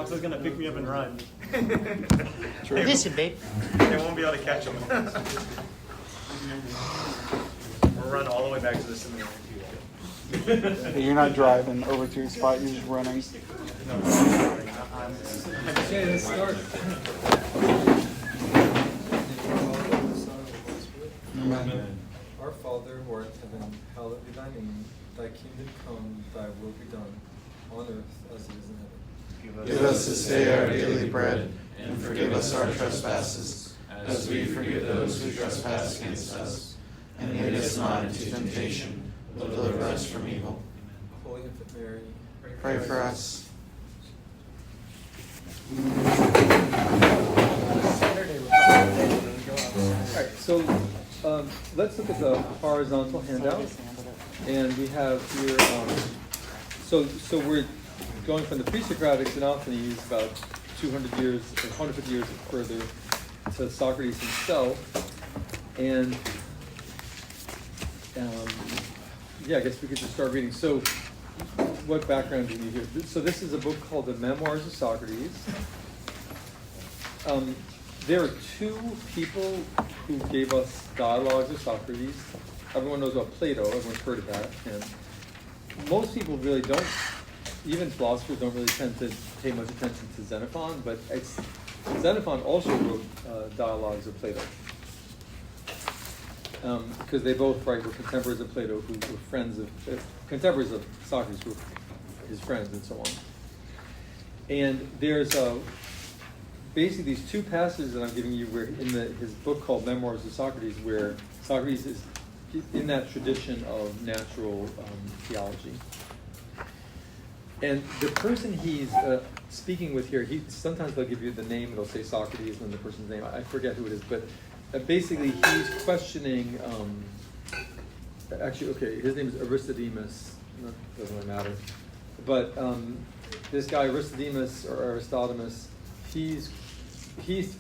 fox is gonna pick me up and run. Listen, babe. They won't be able to catch him. We'll run all the way back to the seminary. You're not driving over to your spot, you're just running. Okay, let's start. Amen. Our Father, who art in heaven, hallowed be thy name. Thy kingdom come, thy will be done, on earth as it is in heaven. Give us this day our daily bread, and forgive us our trespasses, as we forgive those who trespass against us. And lead us not into temptation, but deliver us from evil. Holy Infant Mary, Pray for us. Alright, so let's look at the horizontal handout. And we have here, so we're going from the pre-Socratic Xenophanes about 200 years, or 150 years further, to Socrates himself. And yeah, I guess we could just start reading. So what background do you need here? So this is a book called The Memoirs of Socrates. There are two people who gave us dialogues of Socrates. Everyone knows about Plato, everyone's heard of that. And most people really don't, even philosophers don't really tend to pay much attention to Xenophon, but Xenophon also wrote dialogues of Plato. Because they both were contemporaries of Plato, who were friends of, contemporaries of Socrates, who were his friends and so on. And there's basically these two passages that I'm giving you where in his book called Memoirs of Socrates, where Socrates is in that tradition of natural theology. And the person he's speaking with here, sometimes they'll give you the name, it'll say Socrates, and then the person's name, I forget who it is, but basically he's questioning, actually, okay, his name is Aristodemus, doesn't really matter, but this guy Aristodemus, or Aristodemus, he's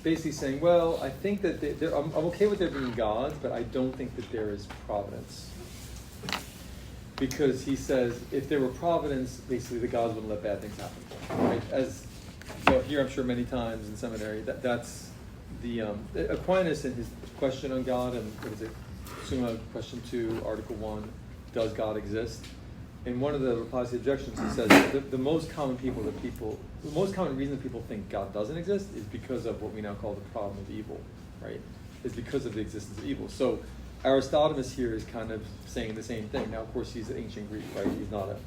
basically saying, well, I think that I'm okay with there being gods, but I don't think that there is providence. Because he says, if there were providence, basically the gods wouldn't let bad things happen. Right? As you'll hear, I'm sure, many times in seminary, that's the Aquinas in his question on God, and what is it, Summa question 2, article 1, does God exist? In one of the replies to the objections, he says the most common reason that people think God doesn't exist is because of what we now call the problem of evil, right? It's because of the existence of evil. So Aristodemus here is kind of saying the same thing. Now, of course, he's an ancient Greek, right? He's not a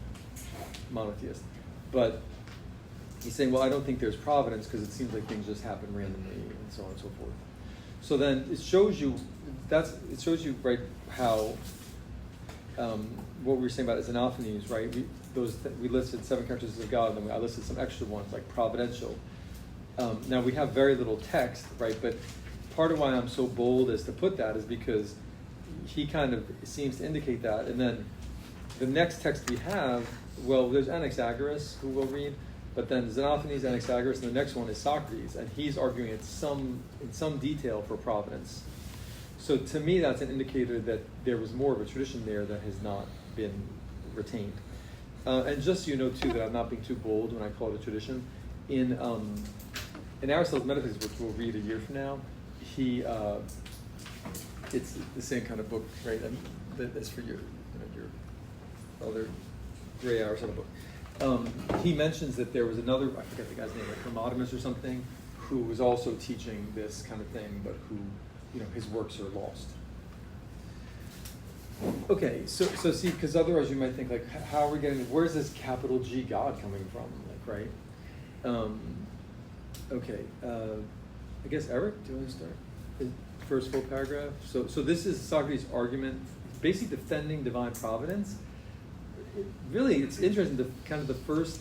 monotheist. But he's saying, well, I don't think there's providence because it seems like things just happen randomly and so on and so forth. So then it shows you, right, how what we were saying about Xenophanes, right? We listed 7 characters of God, and then I listed some extra ones like providential. Now we have very little text, right? But part of why I'm so bold as to put that is because he kind of seems to indicate that. And then the next text we have, well, there's Anaxagoras, who we'll read, but then Xenophanes, Anaxagoras, and the next one is Socrates, and he's arguing in some detail for providence. So to me, that's an indicator that there was more of a tradition there that has not been retained. And just so you know, too, that I'm not being too bold when I call it a tradition. In Aristotle's Metaphysics, which we'll read a year from now, it's the same kind of book, right? And that's for your other gray hours of a book. He mentions that there was another, I forget the guy's name, like Hermotimus or something, who was also teaching this kind of thing, but who, his works are lost. Okay, so see, because otherwise you might think, like, how are we getting, where's this capital G God coming from, like, right? Okay, I guess Eric, do you want to start? The first full paragraph. So this is Socrates' argument, basically defending divine providence. Really, it's interesting, kind of the first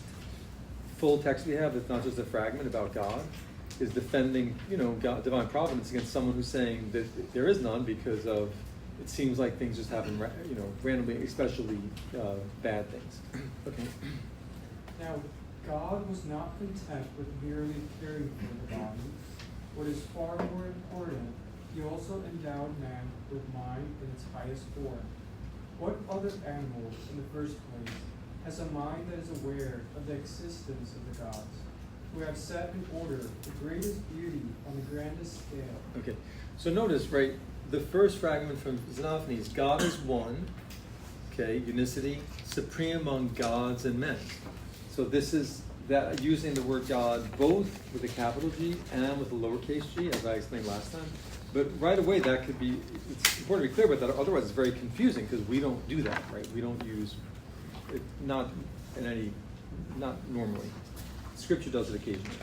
full text we have, that's not just a fragment about God, is defending, God, divine providence against someone who's saying that there is none because of, it seems like things just happen, randomly, especially bad things. Okay. Now, God was not content with merely caring for the body. What is far more important, he also endowed man with mind in its highest form. What other animal, in the first place, has a mind that is aware of the existence of the gods? who have set in order the greatest beauty on the grandest scale. Okay, so notice, right, the first fragment from Xenophanes, God is one, okay, unicity, supreme among gods and men. So this is that using the word God both with a capital G and with a lowercase g, as I explained last time. But right away, that could be, it's important to be clear about that, otherwise it's very confusing because we don't do that, right? We don't use it, not normally. Scripture does it occasionally.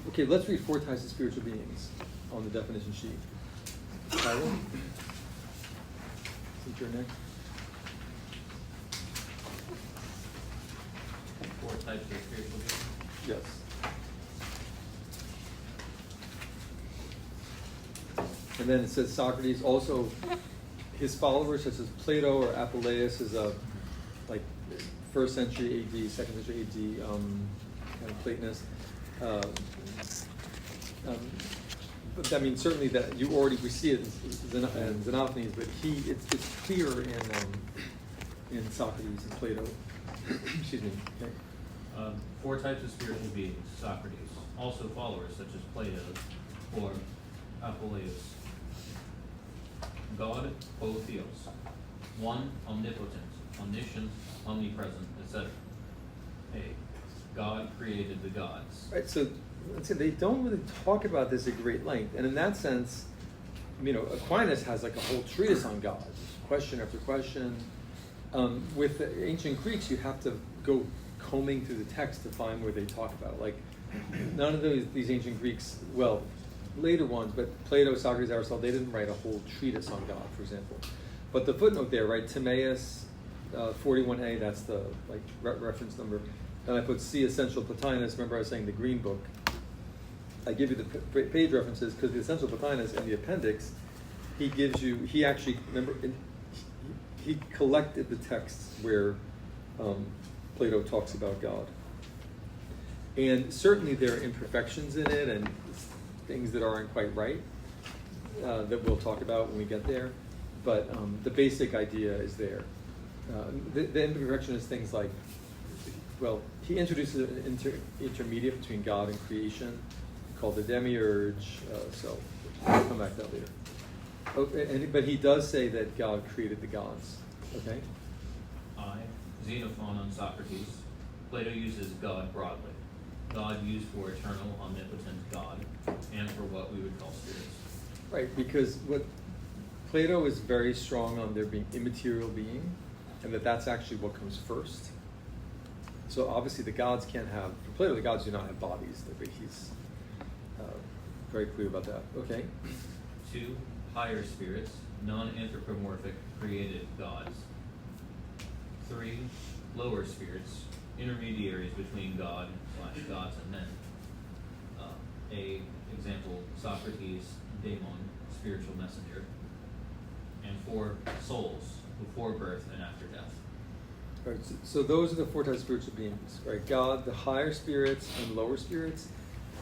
Okay, let's read 4 types of spiritual beings on the definition sheet. Tyler? Since you're next. 4 types of spiritual beings. Yes. And then it says Socrates, also his followers such as Plato or Apuleius is a like 1st century AD, 2nd century AD kind of Platonist. But I mean, certainly that we see it in Xenophanes, but it's clear in Socrates and Plato. Excuse me. Okay. 4 types of spiritual beings. Socrates, also followers such as Plato or Apuleius. God, Botheos. 1, omnipotent, omniscient, omnipresent, etc. A, God created the gods. Right, so let's say they don't really talk about this at great length, and in that sense, Aquinas has like a whole treatise on God, question after question. With the ancient Greeks, you have to go combing through the text to find where they talk about it. Like none of these ancient Greeks, well, later ones, but Plato, Socrates, Aristotle, they didn't write a whole treatise on God, for example. But the footnote there, right, Timaeus, 41a, that's the reference number. And I put C, Essential Plotinus. Remember I was saying the Green Book. I give you the page references because the Essential Plotinus in the appendix, he actually, remember, he collected the texts where Plato talks about God. And certainly there are imperfections in it and things that aren't quite right that we'll talk about when we get there. But the basic idea is there. The imperfection is things like, well, he introduces an intermediate between God and creation called the demiurge, so we'll come back to that later. Okay, but he does say that God created the gods, okay? I, Xenophon on Socrates. Plato uses God broadly. God used for eternal, omnipotent God, and for what we would call spirits. Right, because what Plato is very strong on there being immaterial being, and that's actually what comes first. So obviously the gods can't have, for Plato, the gods do not have bodies. He's very clear about that. Okay. 2, higher spirits, non-anthropomorphic, created gods. 3, lower spirits, intermediaries between God / gods and men. A example, Socrates, Daemon, spiritual messenger. And 4, souls, before birth and after death. Right, so those are the 4 types of spiritual beings, right? God, the higher spirits and lower spirits.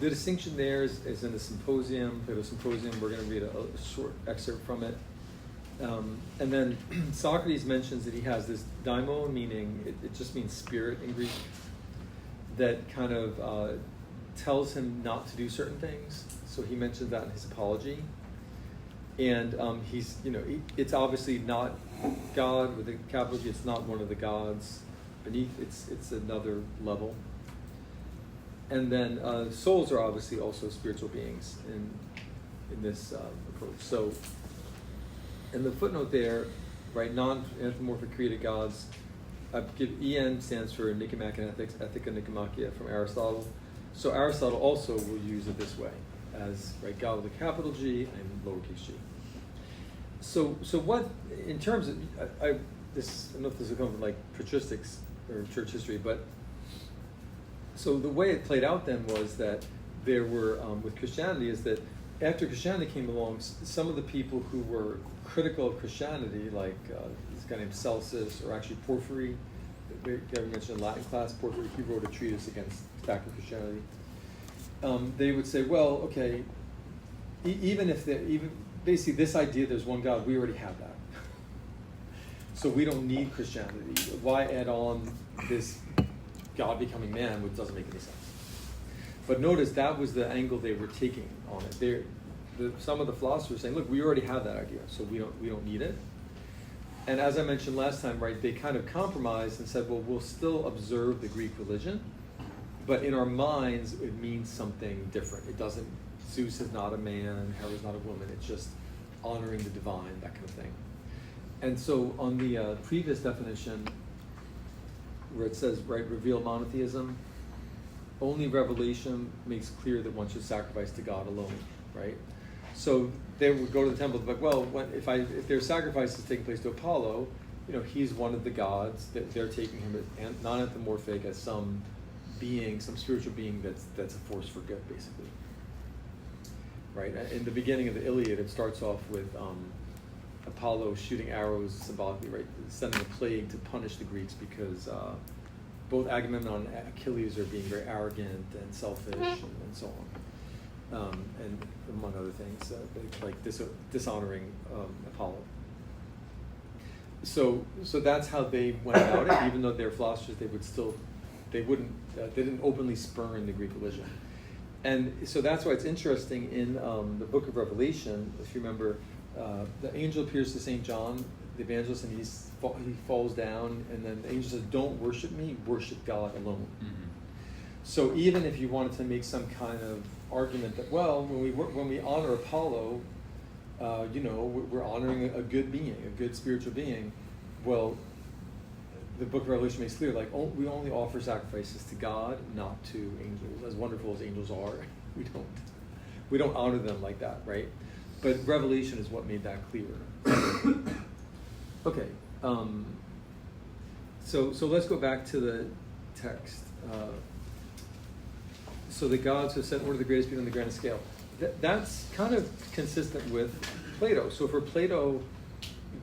The distinction there is in the Symposium, Plato's Symposium. We're going to read a short excerpt from it. And then Socrates mentions that he has this daimon, meaning it just means spirit in Greek, that kind of tells him not to do certain things. So he mentions that in his Apology. And he's, it's obviously not God with a capital G. It's not one of the gods beneath. It's another level. And then souls are obviously also spiritual beings in this approach. So, in the footnote there, right, non-anthropomorphic created gods. I give EN stands for Nicomachean Ethics, Ethica Nicomacheia from Aristotle. So Aristotle also will use it this way, as right, God with a capital G and lowercase g. So what, in terms of, I don't know if this will come from like patristics or church history, but so the way it played out then was that there were, with Christianity, is that after Christianity came along, some of the people who were critical of Christianity, like this guy named Celsus, or actually Porphyry, Gary mentioned in Latin class, Porphyry, he wrote a treatise against back to Christianity. They would say, well, okay, even basically this idea there's one God, we already have that. So we don't need Christianity. Why add on this God becoming man, which doesn't make any sense. But notice that was the angle they were taking on it. Some of the philosophers saying, look, we already have that idea, so we don't need it. And as I mentioned last time, right, they kind of compromised and said, well, we'll still observe the Greek religion, but in our minds, it means something different. It doesn't, Zeus is not a man, Hera's not a woman, it's just honoring the divine, that kind of thing. And so on the previous definition, where it says, right, reveal monotheism, only revelation makes clear that one should sacrifice to God alone, right? So they would go to the temple, but well, if there's sacrifices taking place to Apollo, he's one of the gods. That they're taking him as non-anthropomorphic, as some being, some spiritual being that's a force for good, basically. Right. In the beginning of the Iliad, it starts off with Apollo shooting arrows symbolically, right, sending a plague to punish the Greeks because both Agamemnon and Achilles are being very arrogant and selfish and so on, and among other things, like dishonoring Apollo. So that's how they went about it. Even though they're philosophers, they didn't openly spurn the Greek religion. And so that's why it's interesting in the book of Revelation, if you remember, the angel appears to St. John, the evangelist, and he falls down, and then the angel says, don't worship me, worship God alone. Mm-hmm. So even if you wanted to make some kind of argument that, well, when we honor Apollo, we're honoring a good being, a good spiritual being, well, the book of Revelation makes clear, like, we only offer sacrifices to God, not to angels. As wonderful as angels are, we don't honor them like that, right? But Revelation is what made that clear. Okay, so let's go back to the text. So the gods have set order the greatest beauty on the grandest scale. That's kind of consistent with Plato. So for Plato,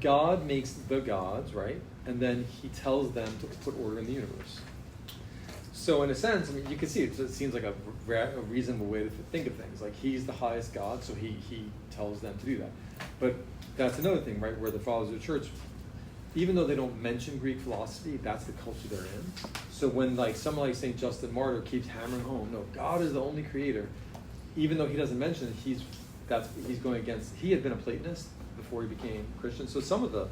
God makes the gods, right? And then he tells them to put order in the universe. So in a sense, I mean, you can see it seems like a reasonable way to think of things. Like, he's the highest God, so he tells them to do that. But that's another thing, right, where the fathers of the church, even though they don't mention Greek philosophy, that's the culture they're in. So when someone like St. Justin Martyr keeps hammering home, no, God is the only creator, even though he doesn't mention it, he's going against, he had been a Platonist before he became Christian. So some of the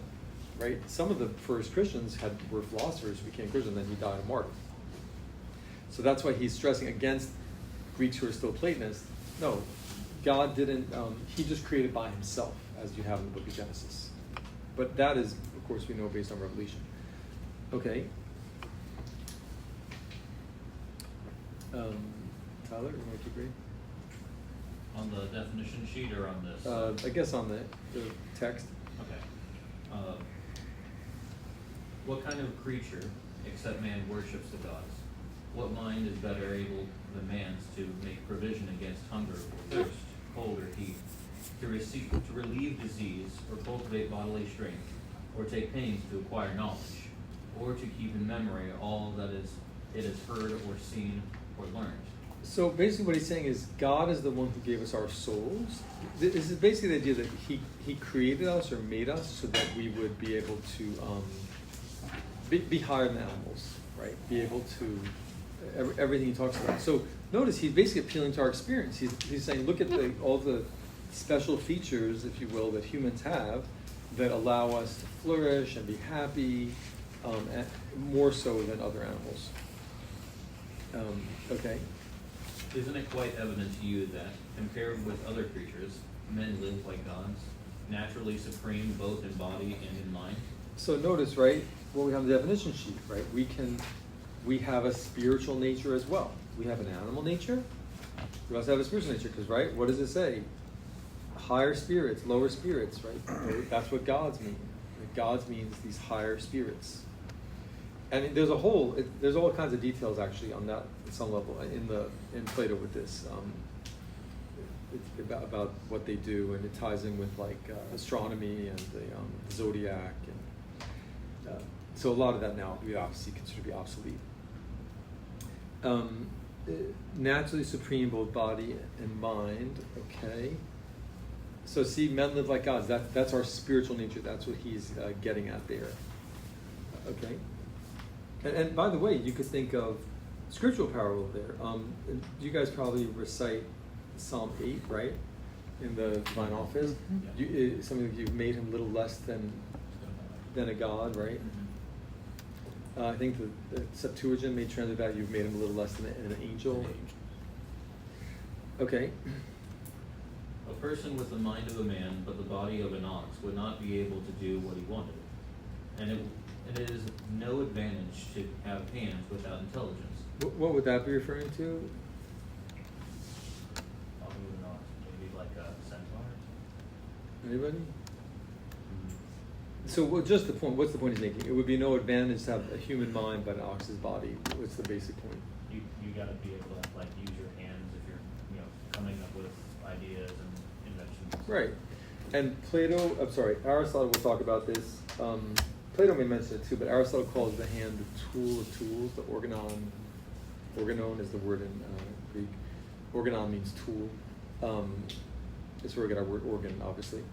first Christians were philosophers who became Christian, then he died a martyr. So that's why he's stressing against Greeks who are still Platonists. No, God didn't, he just created by himself, as you have in the book of Genesis. But that is, of course, we know based on Revelation. Okay. Tyler, you want to keep reading? On the definition sheet or on this? I guess on the text. Okay. What kind of creature, except man, worships the gods? What mind is better able than man's to make provision against hunger or thirst, cold or heat, to relieve disease or cultivate bodily strength, or take pains to acquire knowledge, or to keep in memory all that it has heard or seen or learned? So basically what he's saying is God is the one who gave us our souls. This is basically the idea that he created us or made us so that we would be able to be higher than animals, right? Be able to, everything he talks about. So notice he's basically appealing to our experience. He's saying, look at all the special features, if you will, that humans have that allow us to flourish and be happy, and more so than other animals. Okay. Isn't it quite evident to you that, compared with other creatures, men live like gods, naturally supreme both in body and in mind? So notice, right, what we have in the definition sheet, right? We have a spiritual nature as well. We have an animal nature. We also have a spiritual nature, because, right, what does it say? Higher spirits, lower spirits, right? That's what gods mean. Gods means these higher spirits. And there's all kinds of details actually on that at some level in Plato with this. It's about what they do, and it ties in with astronomy and the zodiac, and so a lot of that now we obviously consider to be obsolete. Naturally supreme both body and mind. Okay. So see, men live like gods. That's our spiritual nature. That's what he's getting at there. Okay. And by the way, you could think of scriptural parallel there. You guys probably recite Psalm 8, right? In the divine office. Some of you made him little less than a god, right? I think the Septuagint may translate that you've made him a little less than an angel. Okay. A person with the mind of a man, but the body of an ox, would not be able to do what he wanted. And it is no advantage to have hands without intelligence. What would that be referring to? Body of an ox, maybe like a centaur. Anybody? So just the point, what's the point he's making? It would be no advantage to have a human mind but an ox's body. What's the basic point? You gotta be able to like use your hands if you're coming up with ideas and inventions. Right. And Aristotle will talk about this. Plato may mention it too, but Aristotle calls the hand the tool of tools, the organon. Organon is the word in Greek. Organon means tool. That's where we get our word organ, obviously.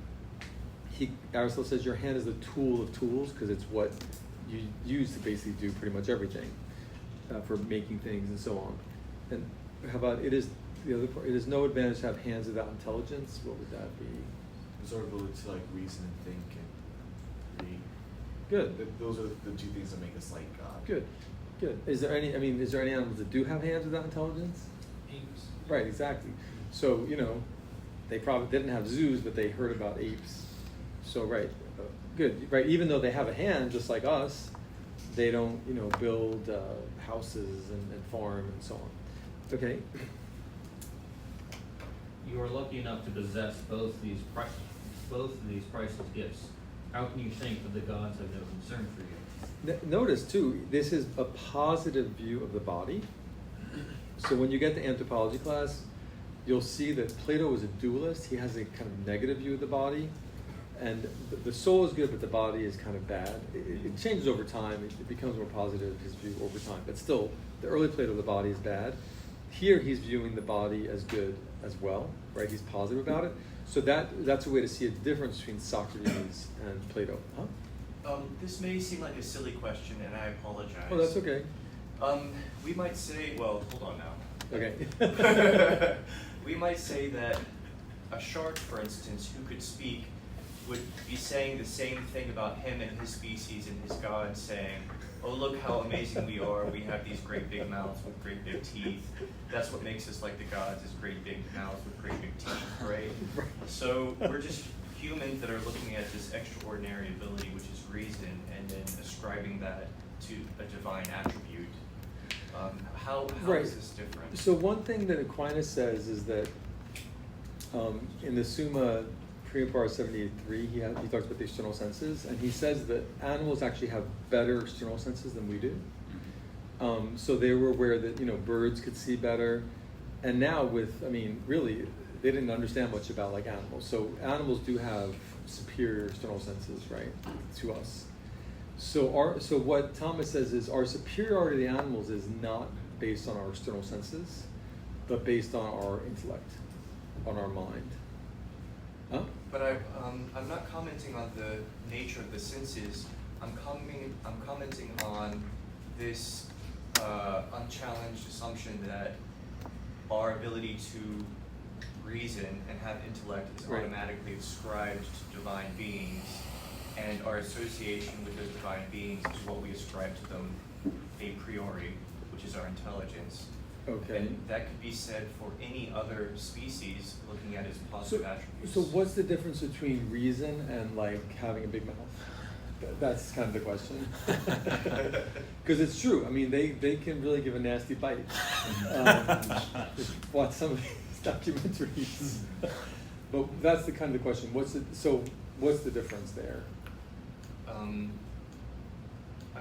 Aristotle says your hand is the tool of tools because it's what you use to basically do pretty much everything for making things and so on. And how about it is the other part? It is no advantage to have hands without intelligence. What would that be? Sort of ability to like reason and think and read. Good. Those are the two things that make us like God. Good. Is there any animals that do have hands without intelligence? Apes. Right, exactly. So, they probably didn't have zoos, but they heard about apes. So, right, good. Right, even though they have a hand, just like us, they don't, build houses and farm and so on. Okay. You are lucky enough to possess both of these priceless gifts. How can you think that the gods have no concern for you? Notice too, this is a positive view of the body. So when you get to anthropology class, you'll see that Plato was a dualist. He has a kind of negative view of the body. And the soul is good, but the body is kind of bad. It changes over time. It becomes more positive, his view over time. But still, the early Plato, the body is bad. Here, he's viewing the body as good as well, right? He's positive about it. So that's a way to see a difference between Socrates and Plato. Huh? This may seem like a silly question, and I apologize. Oh, that's okay. We might say, well, hold on now. Okay. We might say that a shark, for instance, who could speak, would be saying the same thing about him and his species and his god, saying, oh, look how amazing we are. We have these great big mouths with great big teeth. That's what makes us like the gods, is great big mouths with great big teeth, right? So we're just humans that are looking at this extraordinary ability, which is reason, and then ascribing that to a divine attribute. How Right. is this different? So one thing that Aquinas says is that in the Summa Prima Par 78.3, he talks about the external senses, and he says that animals actually have better external senses than we do. So they were aware that birds could see better, and now really they didn't understand much about like animals. So animals do have superior external senses, right, to us. So what Thomas says is our superiority to the animals is not based on our external senses, but based on our intellect, on our mind. Huh? But I'm not commenting on the nature of the senses. I'm commenting on this unchallenged assumption that our ability to reason and have intellect is Right. automatically ascribed to divine beings, and our association with those divine beings is what we ascribe to them a priori, which is our intelligence. Okay. And that could be said for any other species looking at its positive attributes. So what's the difference between reason and like having a big mouth? That's kind of the question. Because it's true. I mean, they can really give a nasty bite. Watch some of these documentaries. But that's the kind of question. What's the difference there? I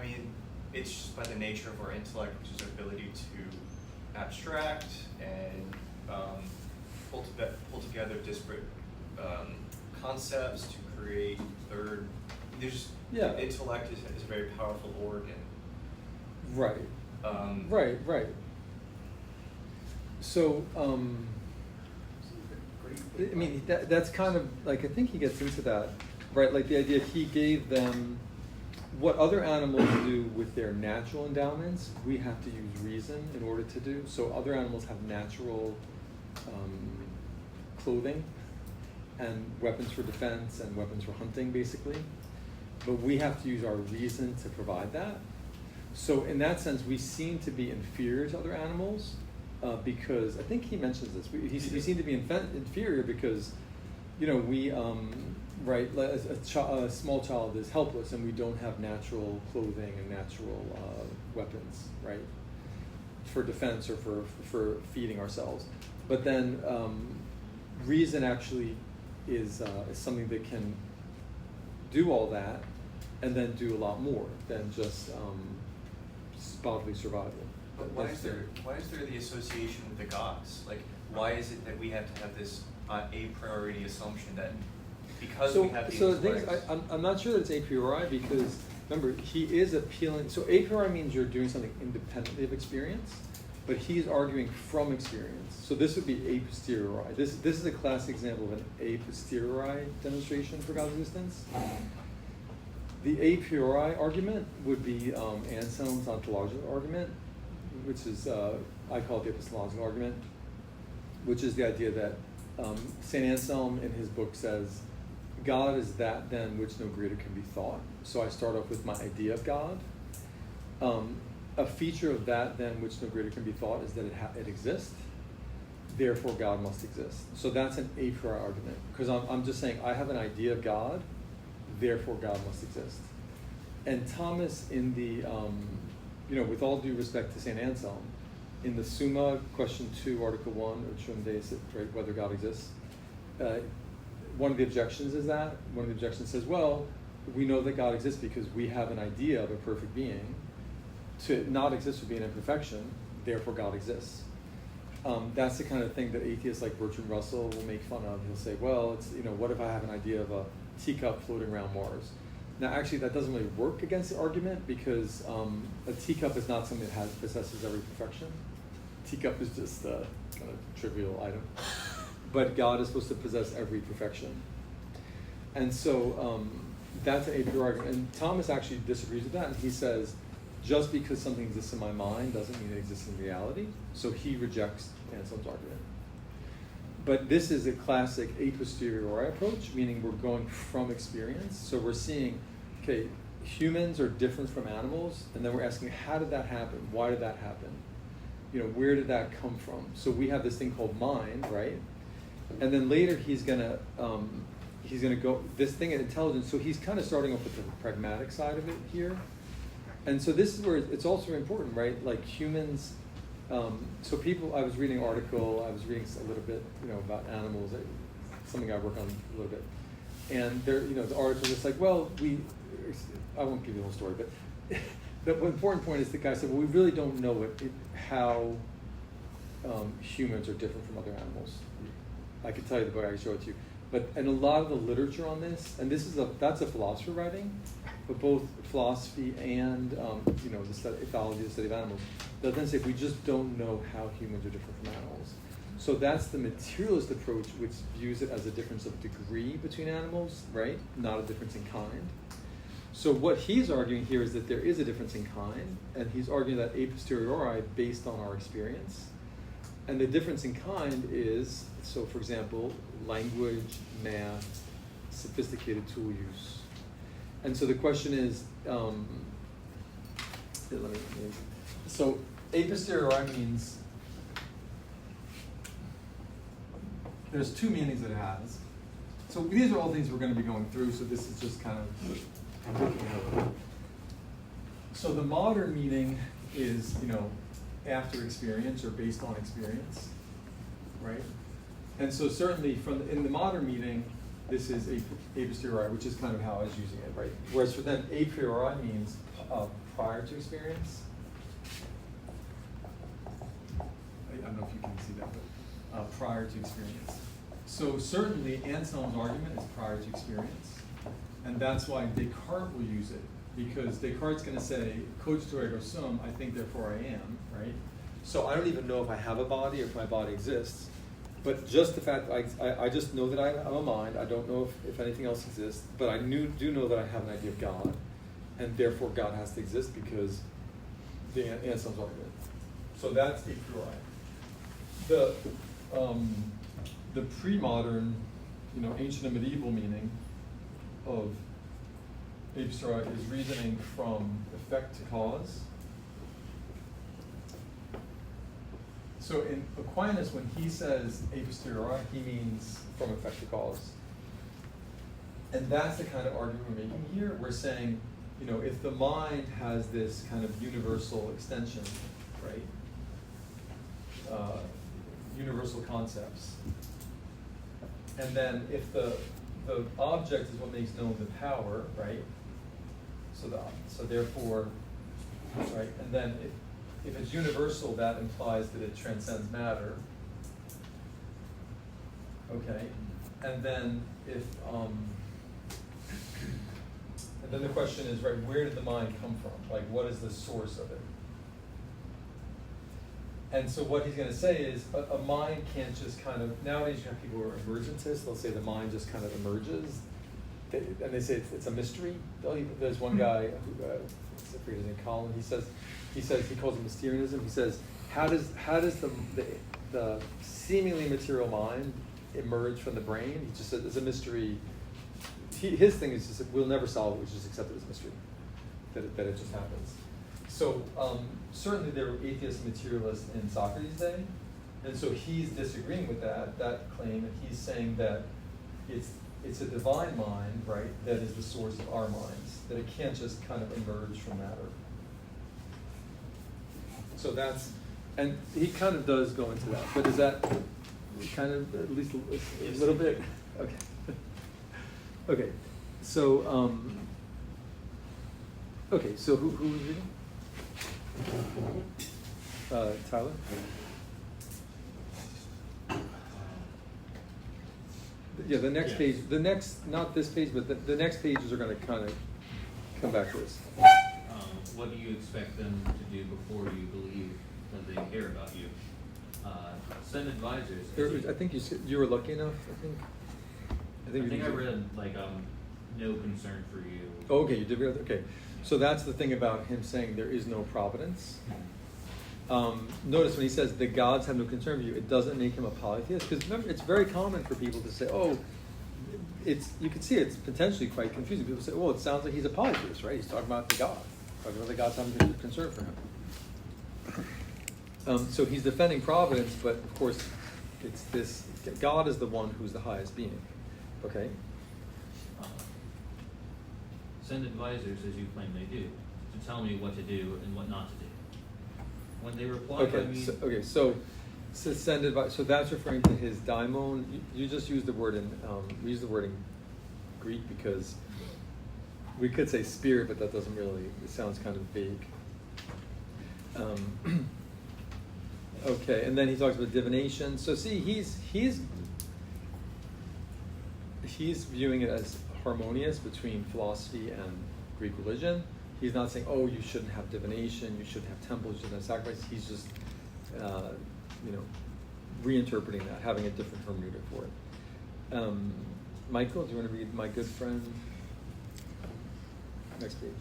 mean, it's just by the nature of our intellect, which is our ability to abstract and pull together disparate concepts to create third. Intellect is a very powerful organ. Right. Right. So, I mean, that's kind of like, I think he gets into that, right? Like the idea he gave them what other animals do with their natural endowments, we have to use reason in order to do. So other animals have natural clothing and weapons for defense and weapons for hunting, basically. But we have to use our reason to provide that. So in that sense, we seem to be inferior to other animals because, I think he mentions this, we seem to be inferior because, you know, we, right, like a small child is helpless and we don't have natural clothing and natural weapons, right, for defense or for feeding ourselves. But then reason actually is something that can do all that and then do a lot more than just bodily survival. But why is there the association with the gods? Like, why is it that we have to have this a priori assumption that because we have these legs? I'm not sure that it's a priori because, remember, he is appealing. So a priori means you're doing something independently of experience, but he's arguing from experience. So this would be a posteriori. This is a classic example of an a posteriori demonstration for God's existence. The a priori argument would be Anselm's ontological argument, which is, I call it the epistemological argument, which is the idea that St. Anselm in his book says, God is that than which no greater can be thought. So I start off with my idea of God. A feature of that than which no greater can be thought is that it exists. Therefore, God must exist. So that's an a priori argument. Because I'm just saying, I have an idea of God, therefore God must exist. And Thomas in the, with all due respect to St. Anselm, in the Summa, question 2, article 1, Utrum Deus, right, whether God exists, one of the objections is that. One of the objections says, well, we know that God exists because we have an idea of a perfect being. To not exist would be an imperfection, therefore God exists. That's the kind of thing that atheists like Bertrand Russell will make fun of. He'll say, well, it's, what if I have an idea of a teacup floating around Mars? Now, actually, that doesn't really work against the argument because a teacup is not something that possesses every perfection. Teacup is just a kind of trivial item. But God is supposed to possess every perfection. And so that's an a priori argument. And Thomas actually disagrees with that, and he says, just because something exists in my mind doesn't mean it exists in reality. So he rejects Anselm's argument. But this is a classic a posteriori approach, meaning we're going from experience. So we're seeing, okay, humans are different from animals, and then we're asking, how did that happen? Why did that happen? Where did that come from? So we have this thing called mind, right? And then later he's gonna go, this thing of intelligence, so he's kind of starting off with the pragmatic side of it here. And so this is where it's also important, right? Like humans, so people, I was reading an article, I was reading a little bit, about animals, something I work on a little bit. And there, the article was like, well, I won't give you the whole story, but the important point is the guy said, well, we really don't know how humans are different from other animals. I could tell you the book, I could show it to you. But in a lot of the literature on this, and that's a philosopher writing, but both philosophy and the study, ethology, the study of animals, they'll then say we just don't know how humans are different from animals. So that's the materialist approach, which views it as a difference of degree between animals, right? Not a difference in kind. So what he's arguing here is that there is a difference in kind, and he's arguing that a posteriori based on our experience. And the difference in kind is, so for example, language, math, sophisticated tool use. And so the question is, so a posteriori means, there's two meanings that it has. So these are all things we're going to be going through, so this is just kind of looking over. So the modern meaning is, after experience or based on experience, right? And so certainly in the modern meaning, this is a posteriori, which is kind of how I was using it, right? Whereas for them, a priori means prior to experience. I don't know if you can see that, but prior to experience. So certainly Anselm's argument is prior to experience, and that's why Descartes will use it, because Descartes is going to say, cogito ergo sum, I think therefore I am, right? So I don't even know if I have a body or if my body exists, but just the fact that I just know that I'm a mind, I don't know if anything else exists, but I do know that I have an idea of God, and therefore God has to exist because the Anselm's argument. So that's a priori. The pre-modern, ancient and medieval meaning of a priori is reasoning from effect to cause. So in Aquinas, when he says a posteriori, he means from effect to cause. And that's the kind of argument we're making here. We're saying, if the mind has this kind of universal extension, right? Universal concepts. And then if the object is what makes known the power, right? So therefore, right? And then if it's universal, that implies that it transcends matter. Okay, and then and then the question is, right, where did the mind come from? Like, what is the source of it? And so what he's going to say is a mind can't just kind of, nowadays you have people who are emergentists, they'll say the mind just kind of emerges. And they say it's a mystery. There's one guy who, I forget his name, Colin, he calls it Mysterianism. He says, how does the seemingly material mind emerge from the brain? He just said it's a mystery. His thing is just we'll never solve it, we just accept it as a mystery, that it just happens. So certainly there were atheists and materialists in Socrates' day, and so he's disagreeing with that claim, and he's saying that it's a divine mind, right, that is the source of our minds, that it can't just kind of emerge from matter. So and he kind of does go into that, but is that kind of at least a little bit? Okay. Okay, so so who was reading? Tyler? Yeah, the next page, not this page, but the next pages are going to kind of come back to us. What do you expect them to do before you believe that they care about you? Send advisors. I think you were lucky enough, I think I read no concern for you. Oh, okay, you did read. Okay, so that's the thing about him saying there is no providence. Notice when he says the gods have no concern for you, it doesn't make him a polytheist, because remember, it's very common for people to say, oh, you can see it's potentially quite confusing. People say, well, it sounds like he's a polytheist, right? He's talking about the God, talking about the gods having concern for him. So he's defending providence, but of course, it's this, God is the one who's the highest being. Okay. Send advisors, as you claim they do, to tell me what to do and what not to do. When they reply, so send advice. So that's referring to his daimon. You just use the word we use the word in Greek because we could say spirit, but that doesn't really. It sounds kind of vague. Okay, and then he talks about divination. So see, he's viewing it as harmonious between philosophy and Greek religion. He's not saying, oh, you shouldn't have divination, you shouldn't have temples, you shouldn't have sacrifices. He's just, reinterpreting that, having a different hermeneutic for it. Michael, do you want to read My Good Friend? Next page.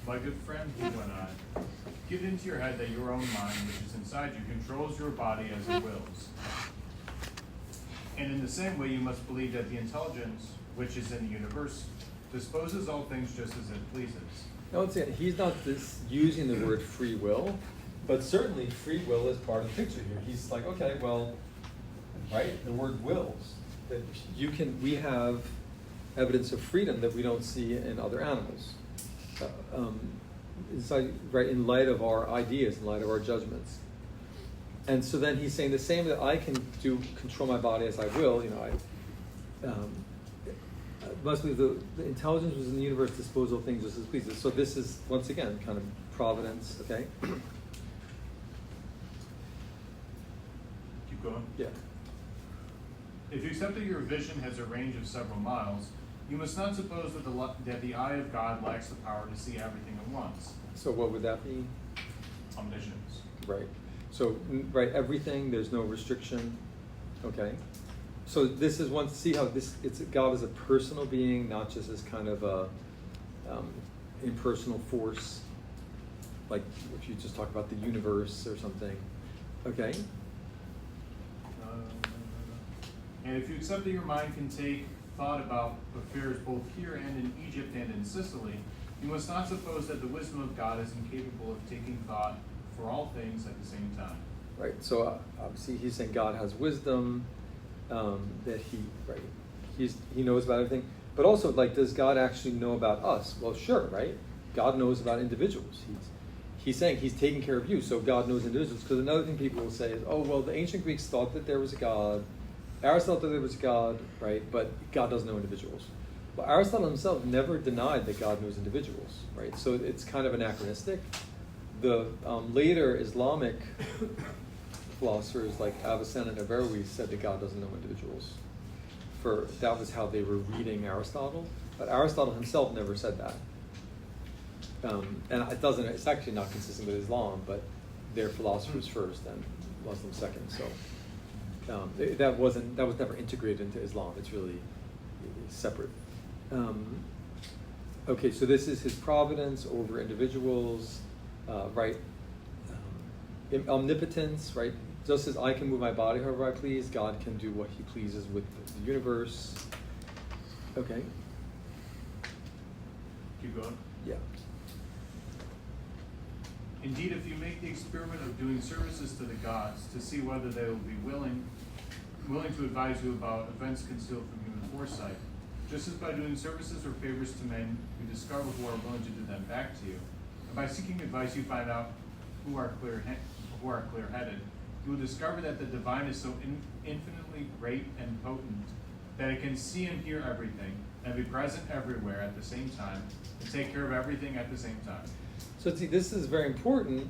My good friend, he went on, get it into your head that your own mind, which is inside you, controls your body as it wills. And in the same way, you must believe that the intelligence, which is in the universe, disposes all things just as it pleases. Now, let's see, he's not using the word free will, but certainly free will is part of the picture here. He's like, okay, well, right, the word wills. That we have evidence of freedom that we don't see in other animals. It's like, right, in light of our ideas, in light of our judgments. And so then he's saying the same, that I can control my body as I will. Must believe the intelligence was in the universe, disposal of things just as pleases. So this is once again kind of providence. Okay. Keep going. Yeah. If you accept that your vision has a range of several miles, you must not suppose that the eye of God lacks the power to see everything at once. So what would that be? Omniscience. Right. So, right, everything, there's no restriction. Okay. So this is one, see how God is a personal being, not just as kind of impersonal force, like if you just talk about the universe or something. Okay. And if you accept that your mind can take thought about affairs both here and in Egypt and in Sicily, you must not suppose that the wisdom of God is incapable of taking thought for all things at the same time. Right. So obviously he's saying God has wisdom, that he knows about everything. But also, like, does God actually know about us? Well, sure, right? God knows about individuals. He's saying he's taking care of you, so God knows individuals. Because another thing people will say is, oh, well, the ancient Greeks thought that there was a God. Aristotle thought there was a God, right? But God doesn't know individuals. But Aristotle himself never denied that God knows individuals, right? So it's kind of anachronistic. The later Islamic philosophers like Avicenna and Averroes said that God doesn't know individuals. That was how they were reading Aristotle. But Aristotle himself never said that. And it's actually not consistent with Islam, but they're philosophers first and Muslims second. So that was never integrated into Islam. It's really separate. Okay, so this is his providence over individuals, right? Omnipotence, right? Just as I can move my body however I please, God can do what he pleases with the universe. Okay. Keep going. Yeah. Indeed, if you make the experiment of doing services to the gods to see whether they will be willing to advise you about events concealed from human foresight, just as by doing services or favors to men, you discover who are willing to do them back to you, and by seeking advice, you find out who are clear-headed. You will discover that the divine is so infinitely great and potent that it can see and hear everything and be present everywhere at the same time and take care of everything at the same time. So see, this is very important,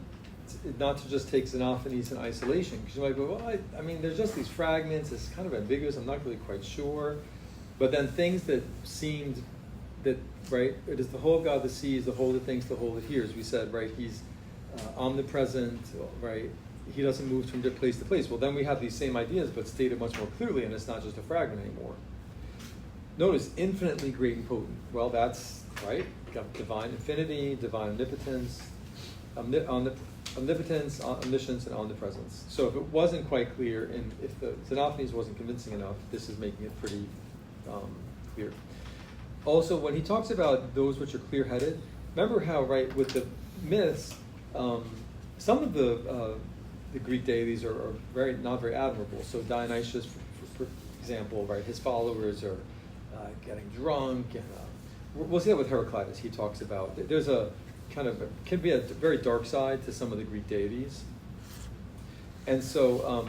not to just take Xenophanes in isolation, because you might go, well, I mean, there's just these fragments, it's kind of ambiguous, I'm not really quite sure. But then things that seemed that, right, it is the whole of God that sees, the whole that thinks, the whole that hears. We said, right, he's omnipresent, right, he doesn't move from place to place. Well, then we have these same ideas, but stated much more clearly, and it's not just a fragment anymore. Notice, infinitely great and potent. Well, that's, right, got divine infinity, divine omnipotence, omnipotence, omniscience, and omnipresence. So if it wasn't quite clear, and if the Xenophanes wasn't convincing enough, this is making it pretty clear. Also, when he talks about those which are clear-headed, remember how, right, with the myths, some of the Greek deities are not very admirable. So Dionysius, for example, right, his followers are getting drunk, and we'll see that with Heraclitus. He talks about there's a kind of can be a very dark side to some of the Greek deities, and so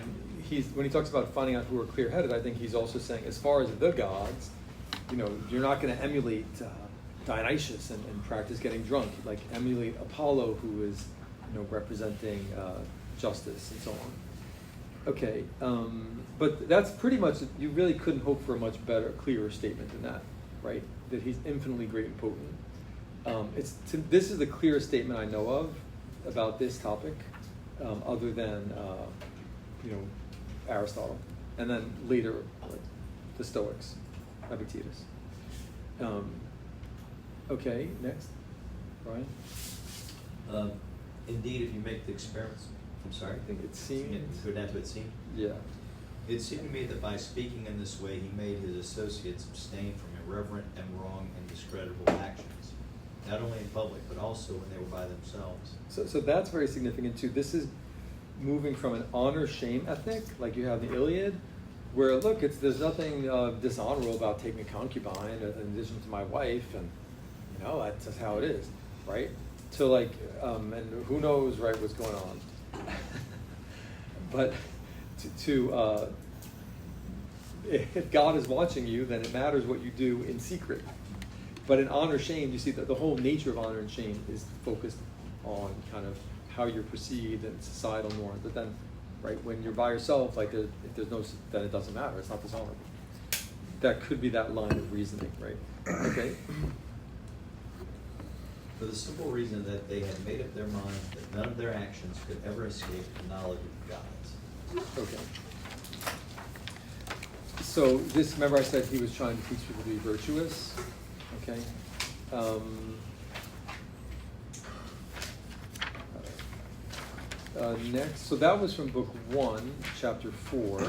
when he talks about finding out who are clear-headed, I think he's also saying, as far as the gods, you're not going to emulate Dionysius and practice getting drunk, like emulate Apollo, who is representing justice and so on. Okay, but that's pretty much, you really couldn't hope for a much better, clearer statement than that, right? That he's infinitely great and potent. This is the clearest statement I know of about this topic, other than Aristotle, and then later the Stoics, Epictetus. Okay, next, Brian. Indeed, if you make the experiments, I'm sorry. I think it seemed. Go down to it seemed. Yeah. It seemed to me that by speaking in this way, he made his associates abstain from irreverent and wrong and discreditable actions, not only in public, but also when they were by themselves. So that's very significant too. This is moving from an honor-shame ethic, like you have the Iliad, where look, there's nothing dishonorable about taking a concubine in addition to my wife, and that's just how it is, right? To like, and who knows, right, what's going on. But if God is watching you, then it matters what you do in secret. But in honor shame, you see that the whole nature of honor and shame is focused on kind of how you're perceived and societal norms. But then, right, when you're by yourself, like if there's no, then it doesn't matter. It's not dishonorable. That could be that line of reasoning, right? Okay. For the simple reason that they had made up their mind that none of their actions could ever escape the knowledge of the gods. Okay. So this, remember I said he was trying to teach people to be virtuous, okay? Next, so that was from book 1, chapter 4.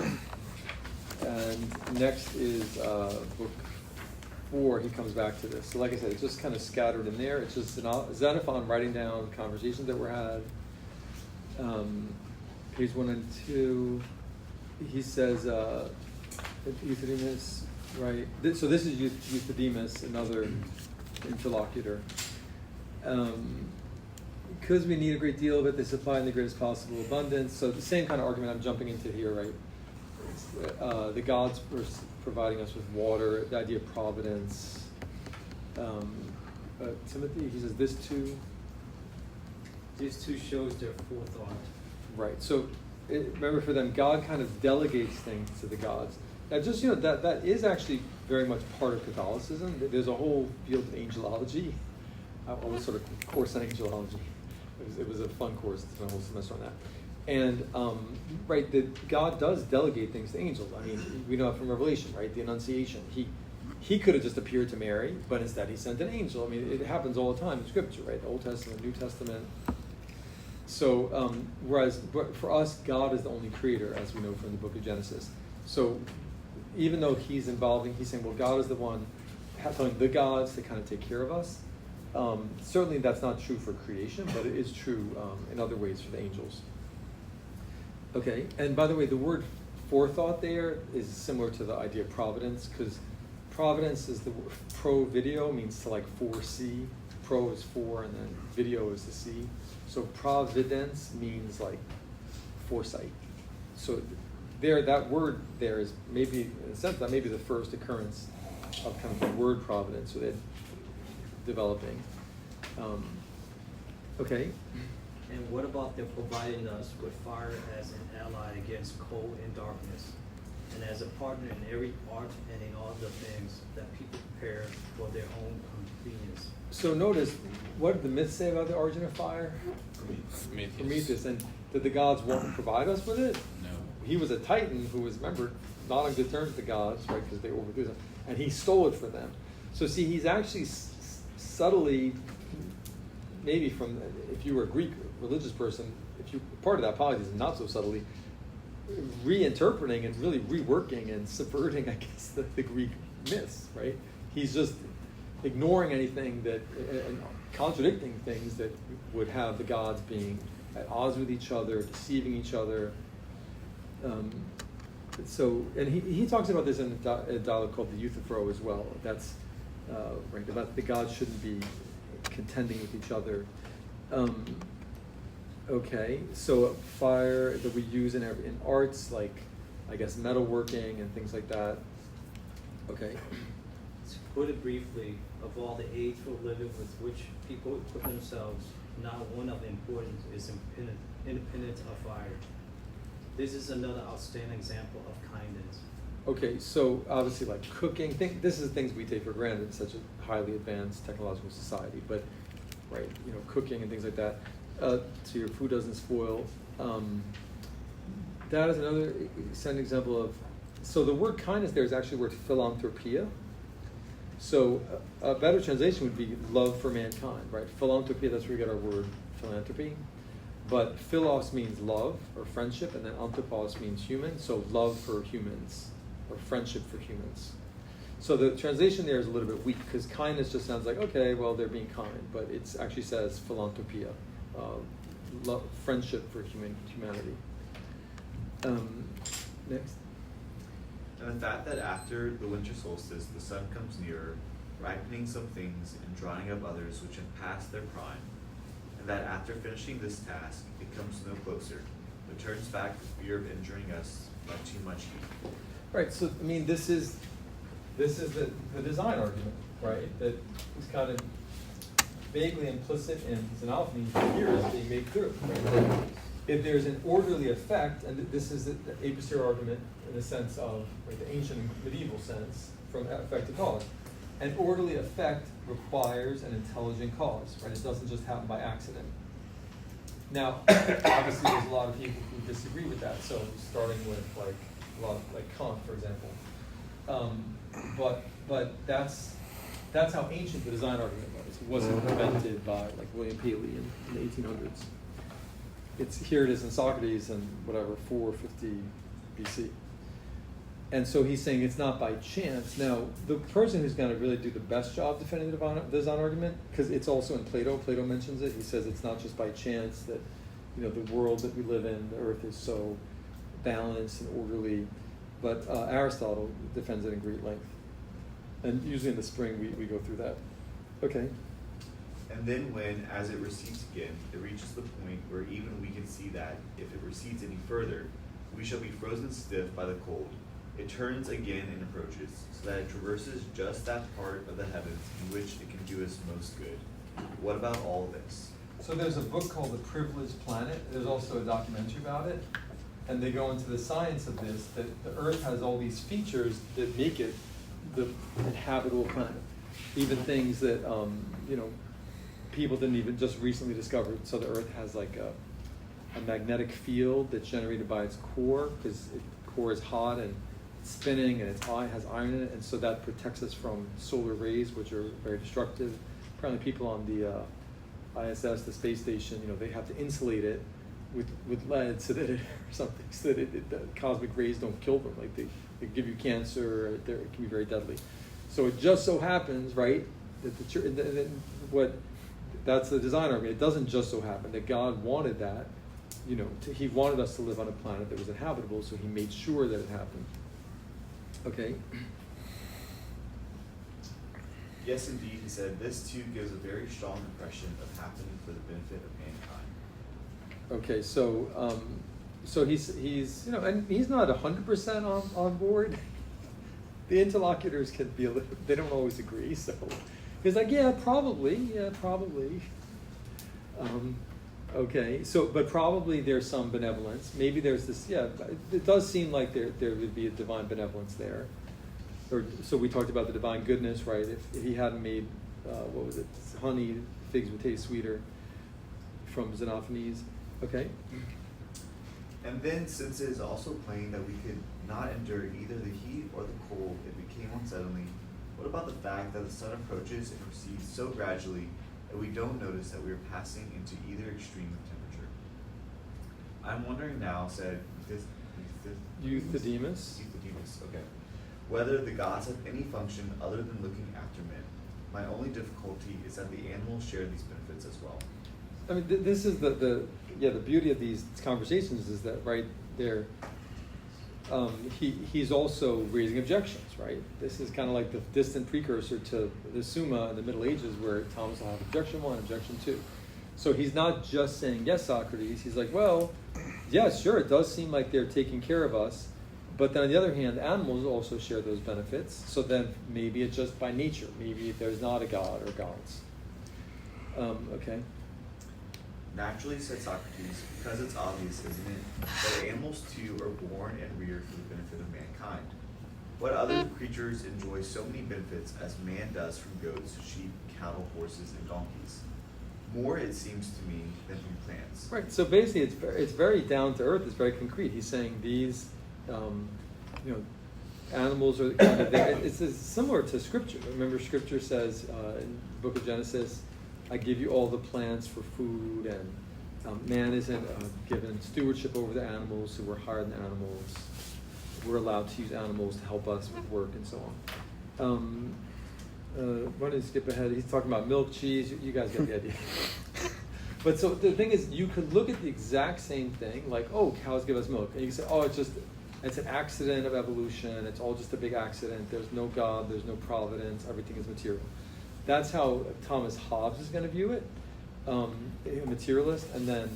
And next is book 4, he comes back to this. So like I said, it's just kind of scattered in there. It's just Xenophon writing down conversations that were had. Page 1 and 2, he says, Euthydemus, right? So this is Euthydemus, another interlocutor. Because we need a great deal of it, they supply in the greatest possible abundance. So the same kind of argument I'm jumping into here, right? The gods were providing us with water, the idea of providence. Timothy, he says this too. These two shows their forethought. Right. So remember, for them, God kind of delegates things to the gods. Now, just that is actually very much part of Catholicism. There's a whole field of angelology. I almost sort of course on angelology. It was a fun course. It's been a whole semester on that. And right, that God does delegate things to angels. I mean, we know it from Revelation, right? The Annunciation. He could have just appeared to Mary, but instead he sent an angel. I mean, it happens all the time in Scripture, right? The Old Testament, New Testament. So, whereas for us, God is the only creator, as we know from the book of Genesis. So, even though he's saying, well, God is the one telling the gods to kind of take care of us. Certainly that's not true for creation, but it is true in other ways for the angels. Okay, and by the way, the word forethought there is similar to the idea of providence, because providence is the pro video, means to like foresee. Pro is for, and then video is to see. So providence means like foresight. So there, that word there is maybe, in a sense, that may be the first occurrence of kind of the word providence, so that developing. Okay. And what about them providing us with fire as an ally against cold and darkness, and as a partner in every art and in all the things that people prepare for their own convenience? So notice, what did the myths say about the origin of fire? Prometheus. And did the gods want to provide us with it? No. He was a titan who was, remember, not on good terms with the gods, right, because they overthrew them, and he stole it from them. So see, he's actually subtly, maybe from, if you were a Greek religious person, if you part of that polytheism, not so subtly, reinterpreting and really reworking and subverting, I guess, the Greek myths, right? He's just ignoring anything that, and contradicting things that would have the gods being at odds with each other, deceiving each other. So, and he talks about this in a dialogue called the Euthyphro as well. That's right, about the gods shouldn't be contending with each other. Okay, so fire that we use in arts, like I guess metalworking and things like that. Okay. To put it briefly, of all the aids for living with which people equip themselves, not one of importance is independent of fire. This is another outstanding example of kindness. Okay, so obviously like cooking, this is things we take for granted in such a highly advanced technological society, but right, cooking and things like that, so your food doesn't spoil. That is another example of, so the word kindness there is actually the word philanthropia. So a better translation would be love for mankind, right? Philanthropia, that's where we get our word philanthropy. But philos means love or friendship, and then anthropos means human, so love for humans or friendship for humans. So the translation there is a little bit weak because kindness just sounds like, okay, well, they're being kind, but it actually says philanthropia, love, friendship for humanity. Next. And the fact that after the winter solstice the sun comes nearer, ripening some things and drying up others which have passed their prime, and that after finishing this task it comes no closer, but turns back the fear of injuring us by too much heat. Right, so I mean this is the design argument, right? That is kind of vaguely implicit in Xenophon, here is being made clear, right? That if there's an orderly effect, and this is the a posterior argument in the sense of, right, the ancient and medieval sense, from effect to cause. An orderly effect requires an intelligent cause, right? It doesn't just happen by accident. Now, obviously there's a lot of people who disagree with that, so starting with like a lot of, like Kant, for example. But that's how ancient the design argument was. It wasn't invented by like William Paley in the 1800s. Here it is in Socrates and whatever, 450 BC. And so he's saying it's not by chance. Now, the person who's going to really do the best job defending the design argument, because it's also in Plato. Plato mentions it. He says it's not just by chance that, the world that we live in, the earth is so balanced and orderly. But Aristotle defends it in great length. And usually in the spring we go through that. Okay. And then when, as it recedes again, it reaches the point where even we can see that, if it recedes any further, we shall be frozen stiff by the cold. It turns again and approaches, so that it traverses just that part of the heavens in which it can do us most good. What about all this? So there's a book called The Privileged Planet. There's also a documentary about it. And they go into the science of this, that the Earth has all these features that make it the habitable planet. Even things that, people didn't even just recently discover. So the Earth has like a magnetic field that's generated by its core, because its core is hot and spinning, and its eye has iron in it, and so that protects us from solar rays, which are very destructive. Apparently people on the ISS, the space station, they have to insulate it with lead so that the cosmic rays don't kill them. Like they give you cancer, it can be very deadly. So it just so happens, right, that that's the design argument. It doesn't just so happen that God wanted that, he wanted us to live on a planet that was inhabitable, so he made sure that it happened. Okay. Yes, indeed, he said, this too gives a very strong impression of happening for the benefit of mankind. Okay, so he's and he's not 100% on board. The interlocutors can be they don't always agree. So he's like, yeah, probably. Okay, so but probably there's some benevolence. Maybe there's this. Yeah, it does seem like there would be a divine benevolence there. So we talked about the divine goodness, right? If he hadn't made honey, figs would taste sweeter, from Xenophanes. Okay. And then, since it is also plain that we could not endure either the heat or the cold if it came on suddenly, what about the fact that the sun approaches and recedes so gradually that we don't notice that we are passing into either extreme of temperature? I'm wondering now, said Euthydemus, okay, whether the gods have any function other than looking after men. My only difficulty is that the animals share these benefits as well. I mean, this is the beauty of these conversations is that right there, he's also raising objections, right? This is kind of like the distant precursor to the Summa in the Middle Ages, where Thomas will have objection 1, objection 2. So he's not just saying, yes, Socrates. He's like, well, yes, sure, it does seem like they're taking care of us, but then on the other hand, animals also share those benefits. So then maybe it's just by nature. Maybe there's not a god or gods. Okay. Naturally, said Socrates, because it's obvious, isn't it, that animals too are born and reared for the benefit of mankind. What other creatures enjoy so many benefits as man does from goats, sheep, cattle, horses, and donkeys? More, it seems to me, than from plants. Right. So basically, it's very down to earth. It's very concrete. He's saying these, animals are kind of there. It's similar to Scripture. Remember, Scripture says in the Book of Genesis, I give you all the plants for food, and man isn't given stewardship over the animals, so we're higher than the animals. We're allowed to use animals to help us with work and so on. Why don't you skip ahead? He's talking about milk, cheese. You guys get the idea. But so the thing is, you could look at the exact same thing, like, oh, cows give us milk. And you can say, oh, it's an accident of evolution. It's all just a big accident. There's no God. There's no providence. Everything is material. That's how Thomas Hobbes is going to view it, a materialist, and then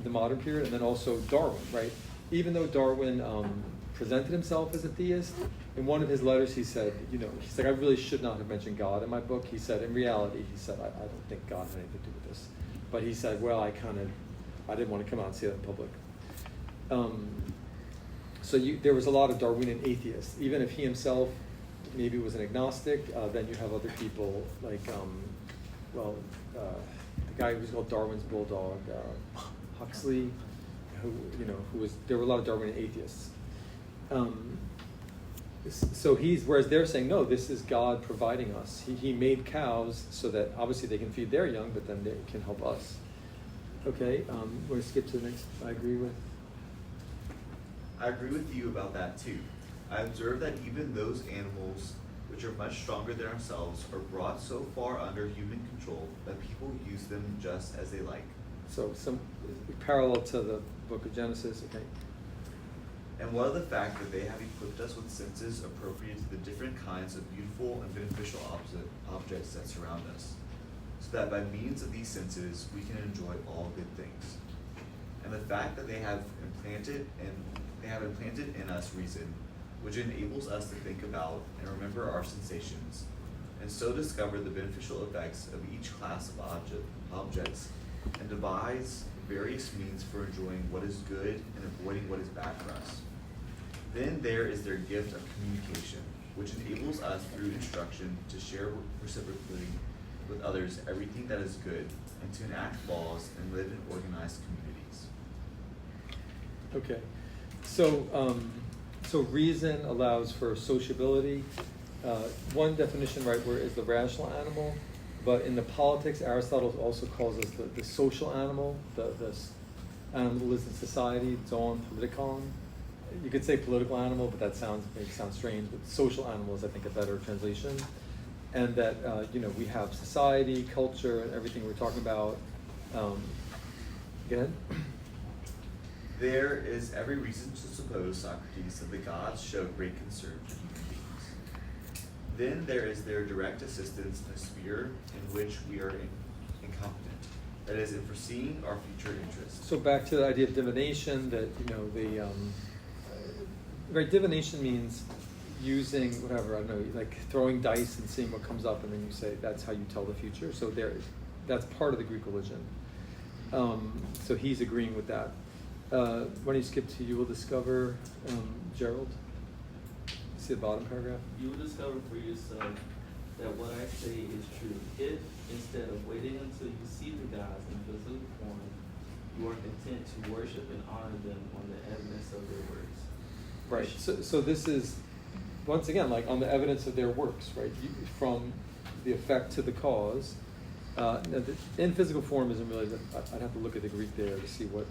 the modern period, and then also Darwin, right? Even though Darwin presented himself as a theist, in one of his letters he said, he's like, I really should not have mentioned God in my book. He said, in reality, I don't think God had anything to do with this. But he said, well, I didn't want to come out and say that in public. So there was a lot of Darwinian atheists. Even if he himself maybe was an agnostic, then you have other people like, the guy who was called Darwin's Bulldog, Huxley, who was, there were a lot of Darwinian atheists. So whereas they're saying, no, this is God providing us. He made cows so that obviously they can feed their young, but then they can help us. Okay, we'll skip to the next. I agree with you about that too. I observe that even those animals which are much stronger than ourselves are brought so far under human control that people use them just as they like. So some parallel to the book of Genesis. Okay. And what of the fact that they have equipped us with senses appropriate to the different kinds of beautiful and beneficial objects that surround us, so that by means of these senses we can enjoy all good things. And the fact that they have implanted in us reason, which enables us to think about and remember our sensations, and so discover the beneficial effects of each class of objects, and devise various means for enjoying what is good and avoiding what is bad for us. Then there is their gift of communication, which enables us through instruction to share reciprocally with others everything that is good, and to enact laws and live in organized communities. Okay. So reason allows for sociability. One definition, right, where is the rational animal, but in the Politics, Aristotle also calls us the social animal, the animal that lives in society, zoon politikon. You could say political animal, but that maybe sounds strange, but social animal is, I think, a better translation. And that, we have society, culture, and everything we're talking about. Go ahead. There is every reason to suppose, Socrates, that the gods show great concern for human beings. Then there is their direct assistance in a sphere in which we are incompetent, that is, in foreseeing our future interests. So back to the idea of divination, that, right, divination means using whatever, I don't know, like throwing dice and seeing what comes up, and then you say that's how you tell the future. So that's part of the Greek religion. So he's agreeing with that. Why don't you skip to, you will discover, Gerald? See the bottom paragraph? You will discover for yourself that what I say is true. If, instead of waiting until you see the gods in physical form, you are content to worship and honor them on the evidence of their works. Right. So this is, once again, like on the evidence of their works, right? From the effect to the cause. In physical form isn't really, I'd have to look at the Greek there to see what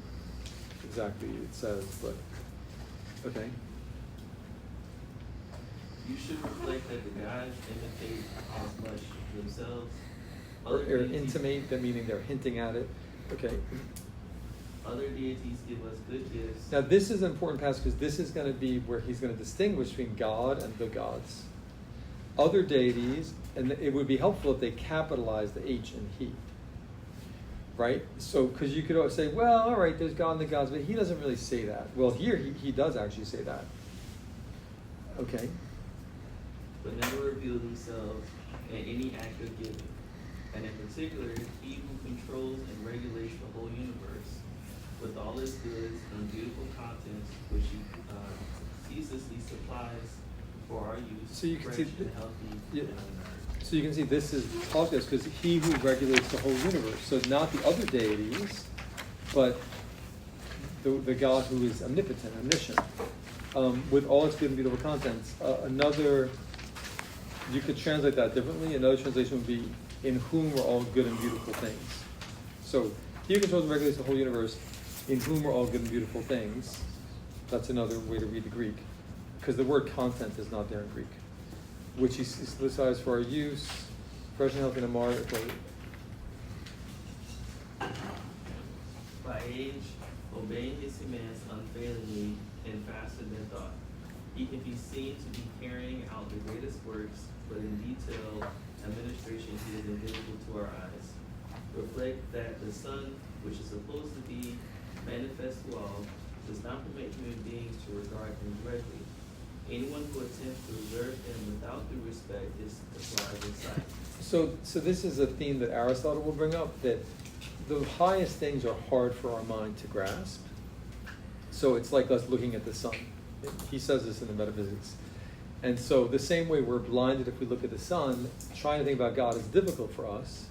exactly it says, but okay. You should reflect that the gods imitate as much themselves. Or intimate, that meaning they're hinting at it. Okay. Other deities give us good gifts. Now this is an important passage because this is going to be where he's going to distinguish between God and the gods. Other deities, and it would be helpful if they capitalize the H and he. Right? So, because you could always say, well, all right, there's God and the gods, but he doesn't really say that. Well, here he does actually say that. Okay. But never reveal themselves in any act of giving. And in particular, he who controls and regulates the whole universe with all its goods and beautiful contents, which he ceaselessly supplies for our use, so you can see, and healthy. So you can see this is Politics, because he who regulates the whole universe. So not the other deities, but the God who is omnipotent, omniscient, with all its good and beautiful contents. You could translate that differently. Another translation would be, in whom are all good and beautiful things. So he who controls and regulates the whole universe, in whom are all good and beautiful things. That's another way to read the Greek, because the word content is not there in Greek. Which he solicits for our use, fresh and healthy in a martyr. By age, obeying his commands unfailingly and faster than thought. He can be seen to be carrying out the greatest works, but in detail administration he is invisible to our eyes. Reflect that the sun, which is supposed to be manifest to all, does not permit human beings to regard him directly. Anyone who attempts to observe him without due respect is deprived of sight. So this is a theme that Aristotle will bring up, that the highest things are hard for our mind to grasp. So it's like us looking at the sun. He says this in the Metaphysics. And so the same way we're blinded if we look at the sun, trying to think about God is difficult for us.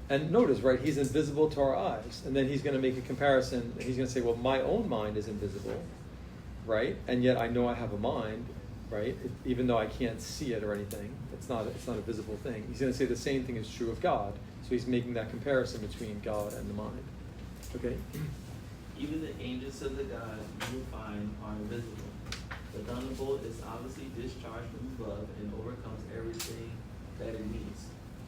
And notice, right, he's invisible to our eyes. And then he's going to make a comparison. And he's going to say, well, my own mind is invisible, right? And yet I know I have a mind. right? Even though I can't see it or anything, it's not a visible thing. He's going to say the same thing is true of God. So he's making that comparison between God and the mind. Okay? Even the angels of the God you will find are invisible. The thunderbolt is obviously discharged from above and overcomes everything that it meets.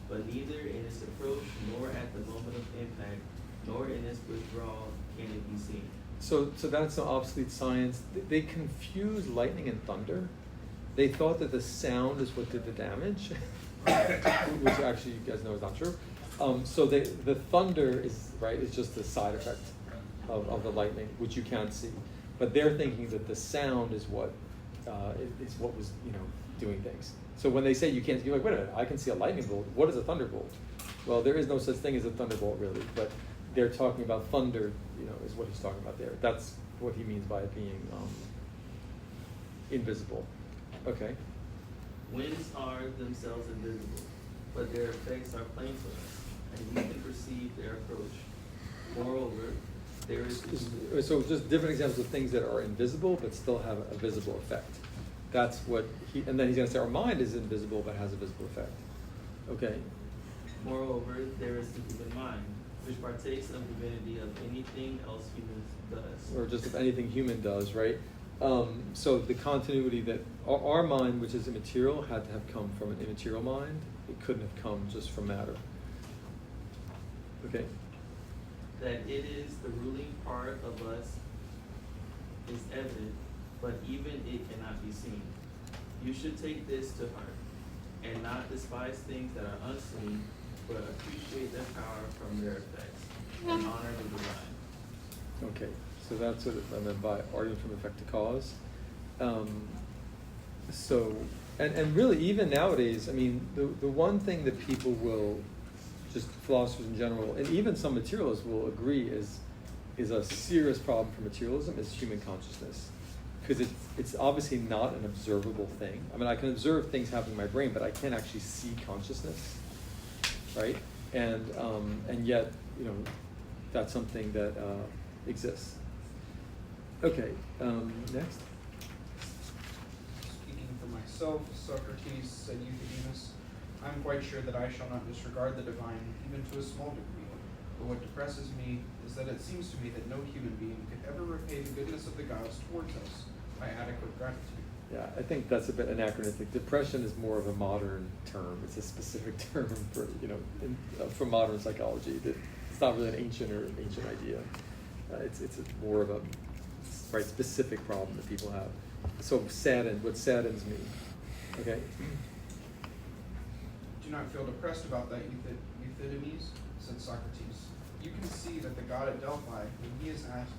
But neither in its approach nor at the moment of impact, nor in its withdrawal can it be seen. So that's some obsolete science. They confuse lightning and thunder. They thought that the sound is what did the damage, which actually you guys know is not true. So the thunder is just the side effect of the lightning, which you can't see. But they're thinking that the sound is what was doing things. So when they say you can't, you're like, wait a minute, I can see a lightning bolt. What is a thunderbolt? Well, there is no such thing as a thunderbolt really, but they're talking about thunder, is what he's talking about there. That's what he means by it being invisible. Okay. Winds are themselves invisible, but their effects are plain to us, and we can perceive their approach. Moreover, there is... So just different examples of things that are invisible but still have a visible effect. That's what and then he's going to say our mind is invisible but has a visible effect. Okay. Moreover, there is the human mind, which partakes of divinity of anything else human does. Or just of anything human does, right? So the continuity that our mind, which is immaterial, had to have come from an immaterial mind. It couldn't have come just from matter. Okay. That it is the ruling part of us is evident, but even it cannot be seen. You should take this to heart, and not despise things that are unseen, but appreciate their power from their effects, and honor the divine. Okay, so that's what I meant by argument from effect to cause. And really, even nowadays, I mean, the one thing that people will, just philosophers in general, and even some materialists will agree is a serious problem for materialism is human consciousness. Because it's obviously not an observable thing. I mean, I can observe things happening in my brain, but I can't actually see consciousness, right? And yet, that's something that exists. Okay, next. Speaking for myself, Socrates said Euthydemus, I am quite sure that I shall not disregard the divine, even to a small degree. But what depresses me is that it seems to me that no human being could ever repay the goodness of the gods towards us by adequate gratitude. Yeah, I think that's a bit anachronistic. Depression is more of a modern term. It's a specific term for from modern psychology. It's not really an ancient idea. It's more of a specific problem that people have. So what saddens me. Okay. Do not feel depressed about that, Euthydemus, said Socrates. You can see that the god at Delphi, when he is asked,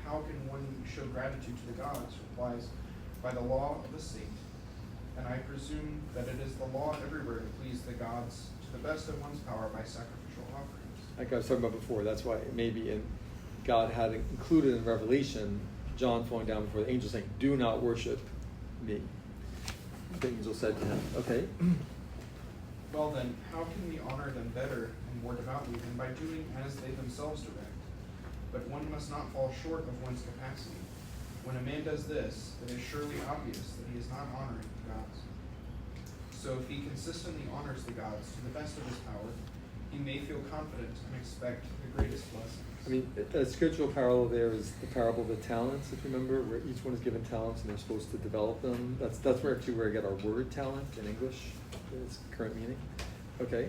how can one show gratitude to the gods, replies, by the law of the state. And I presume that it is the law everywhere to please the gods to the best of one's power by sacrificial offerings. Like I was talking about before, that's why maybe God had included in Revelation John falling down before the angel saying, do not worship me. The angel said to him, okay. Well then, how can we honor them better and more devoutly than by doing as they themselves direct? But one must not fall short of one's capacity. When a man does this, it is surely obvious that he is not honoring the gods. So if he consistently honors the gods to the best of his power, he may feel confident and expect the greatest blessings. I mean, a scriptural parallel there is the parable of the talents, if you remember, where each one is given talents and they're supposed to develop them. That's where I get our word talent in English, its current meaning. Okay.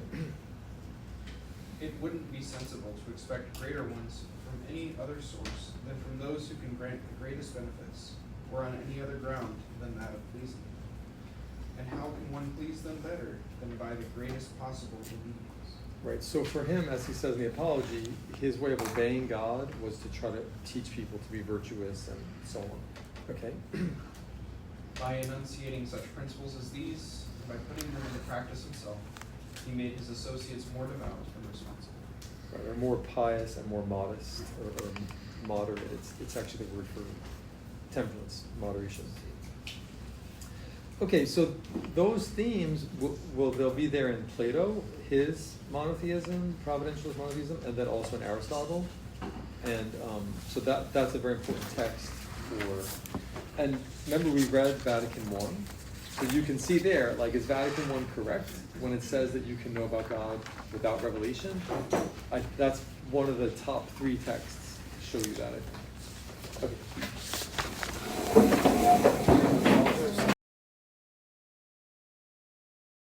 It wouldn't be sensible to expect greater ones from any other source than from those who can grant the greatest benefits, or on any other ground than that of pleasing them. And how can one please them better than by the greatest possible obedience? Right, so for him, as he says in the Apology, his way of obeying God was to try to teach people to be virtuous and so on. Okay. By enunciating such principles as these, and by putting them into practice himself, he made his associates more devout and responsible. Right, or more pious and more modest, or moderate. It's actually the word for temperance, moderation. Okay, so those themes they'll be there in Plato, his monotheism, providentialist monotheism, and then also in Aristotle. And so that's a very important text for And remember, we read Vatican I, so you can see there, like, is Vatican I correct when it says that you can know about God without revelation? That's one of the top 3 texts to show you that, I think.